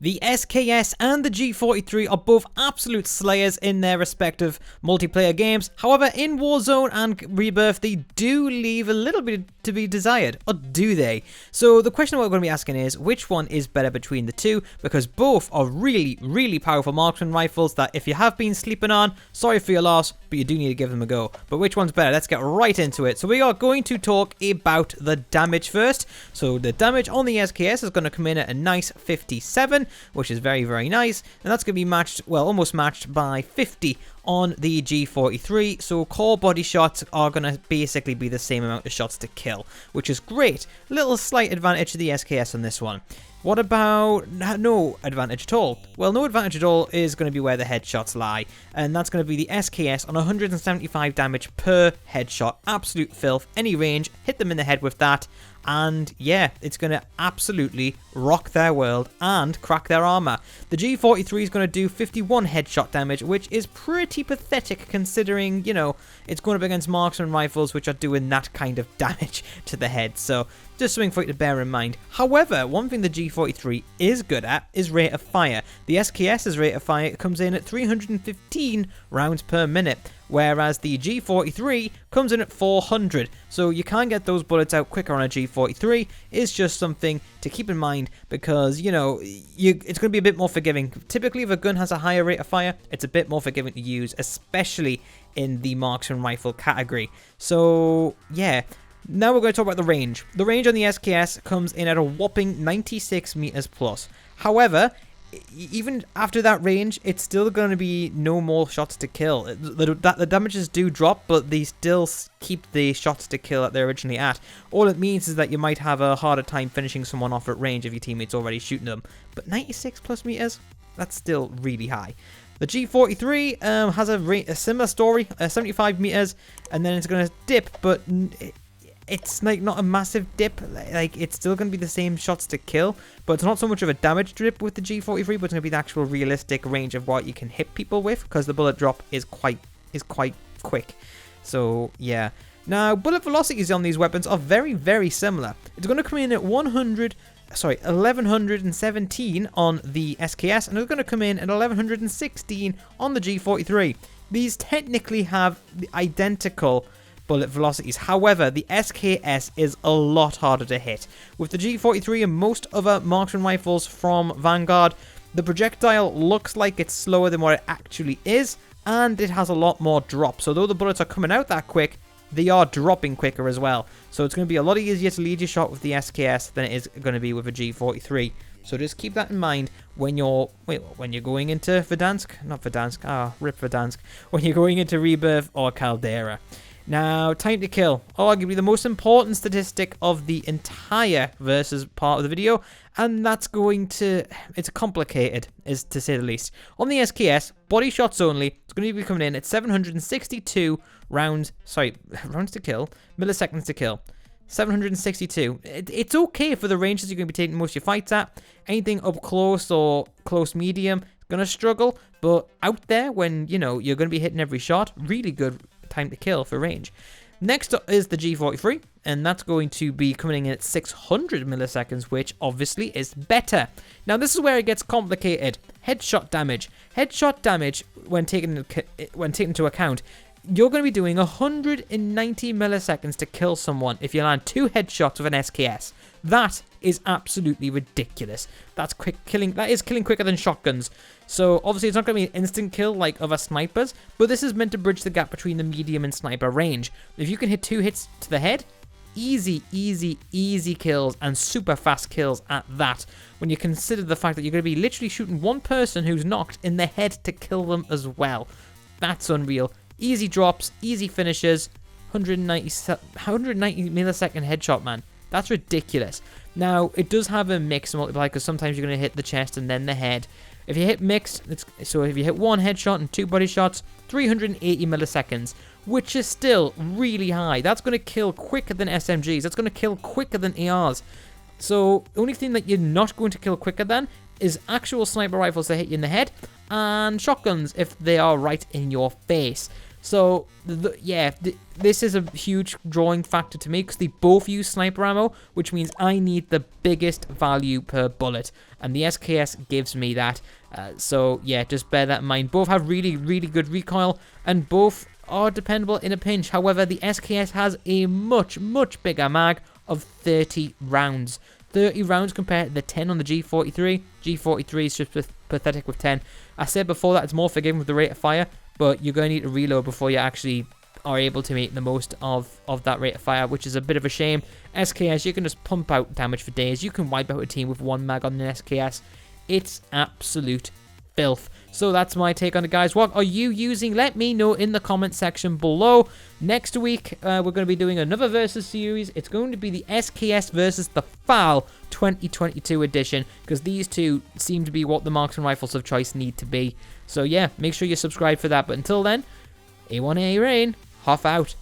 The SKS and the G43 are both absolute slayers in their respective multiplayer games. However, in Warzone and Rebirth, they do leave a little bit to be desired, or do they? So the question we're going to be asking is, which one is better between the two? Because both are really, really powerful marksman rifles that if you have been sleeping on, sorry for your loss, but you do need to give them a go. But which one's better? Let's get right into it. So we are going to talk about the damage first. So the damage on the SKS is going to come in at a nice 57, which is very, very nice. And that's going to be matched, well, almost matched by 50 on the G43. So core body shots are going to basically be the same amount of shots to kill, which is great. Little slight advantage to the SKS on this one. What about no advantage at all? Well, no advantage at all is going to be where the headshots lie, and that's going to be the SKS on 175 damage per headshot. Absolute filth. Any range, hit them in the head with that, and yeah, it's going to absolutely rock their world and crack their armor. The G43 is going to do 51 headshot damage, which is pretty pathetic considering, you know, it's going up against marksman rifles which are doing that kind of damage to the head, so just something for you to bear in mind. However, one thing the G43 is good at is rate of fire. The SKS's rate of fire comes in at 315 rounds per minute, whereas the G43 comes in at 400. So you can get those bullets out quicker on a G43. It's just something to keep in mind because, you know, it's going to be a bit more forgiving. Typically, if a gun has a higher rate of fire, it's a bit more forgiving to use, especially in the marksman rifle category. So, yeah. Now we're going to talk about the range. The range on the SKS comes in at a whopping 96 meters plus. However, even after that range, it's still going to be no more shots to kill. The damages do drop, but they still keep the shots to kill that they're originally at. All it means is that you might have a harder time finishing someone off at range if your teammate's already shooting them. But 96 plus meters, that's still really high. The G43 has a similar story, 75 meters, and then it's going to dip, but it's like not a massive dip. Like, it's still going to be the same shots to kill, but it's not so much of a damage dip with the G43, but it's going to be the actual realistic range of what you can hit people with, because the bullet drop is quite quick. So yeah. Now, bullet velocities on these weapons are very, very similar. It's going to come in at 1117 on the SKS, and it's going to come in at 1116 on the G43. These technically have the identical bullet velocities. However, the SKS is a lot harder to hit. With the G43 and most other marksman rifles from Vanguard, the projectile looks like it's slower than what it actually is, and it has a lot more drop. So though the bullets are coming out that quick, they are dropping quicker as well. So it's going to be a lot easier to lead your shot with the SKS than it is going to be with a G43. So just keep that in mind when you're going into rip Verdansk, when you're going into Rebirth or Caldera. Now, time to kill, arguably the most important statistic of the entire versus part of the video, and that's it's complicated, is to say the least. On the SKS, body shots only, it's going to be coming in at 762 milliseconds to kill. 762. It's okay for the ranges you're going to be taking most of your fights at. Anything up close or close medium, going to struggle, but out there when, you know, you're going to be hitting every shot, really good time to kill for range. Next up is the G43, and that's going to be coming in at 600 milliseconds, which obviously is better. Now this is where it gets complicated. Headshot damage. Headshot damage, when taken into account, you're going to be doing 190 milliseconds to kill someone if you land 2 headshots with an SKS. That is absolutely ridiculous. That is killing quicker than shotguns. So obviously it's not going to be an instant kill like other snipers, but this is meant to bridge the gap between the medium and sniper range. If you can hit 2 hits to the head, easy kills, and super fast kills at that, when you consider the fact that you're going to be literally shooting one person who's knocked in the head to kill them as well. That's unreal. Easy drops, easy finishes, 190 millisecond headshot, man. That's ridiculous. Now, it does have a mixed multiplier because sometimes you're going to hit the chest and then the head. If you hit mixed, so if you hit 1 headshot and 2 body shots, 380 milliseconds, which is still really high. That's going to kill quicker than SMGs. That's going to kill quicker than ARs. So, the only thing that you're not going to kill quicker than is actual sniper rifles that hit you in the head, and shotguns if they are right in your face. So, yeah, this is a huge drawing factor to me because they both use sniper ammo, which means I need the biggest value per bullet, and the SKS gives me that. So, yeah, just bear that in mind. Both have really, really good recoil, and both are dependable in a pinch. However, the SKS has a much, much bigger mag of 30 rounds. 30 rounds compared to the 10 on the G43. G43 is just pathetic with 10. I said before that it's more forgiving with the rate of fire, but you're going to need to reload before you actually are able to make the most of that rate of fire, which is a bit of a shame. SKS, you can just pump out damage for days. You can wipe out a team with one mag on an SKS. It's absolute filth. So that's my take on it, guys. What are you using? Let me know in the comment section below. Next week, we're going to be doing another versus series. It's going to be the SKS versus the FAL 2022 edition, because these two seem to be what the marksman rifles of choice need to be. So yeah, make sure you subscribe for that. But until then, A1A Rain, Hoff out.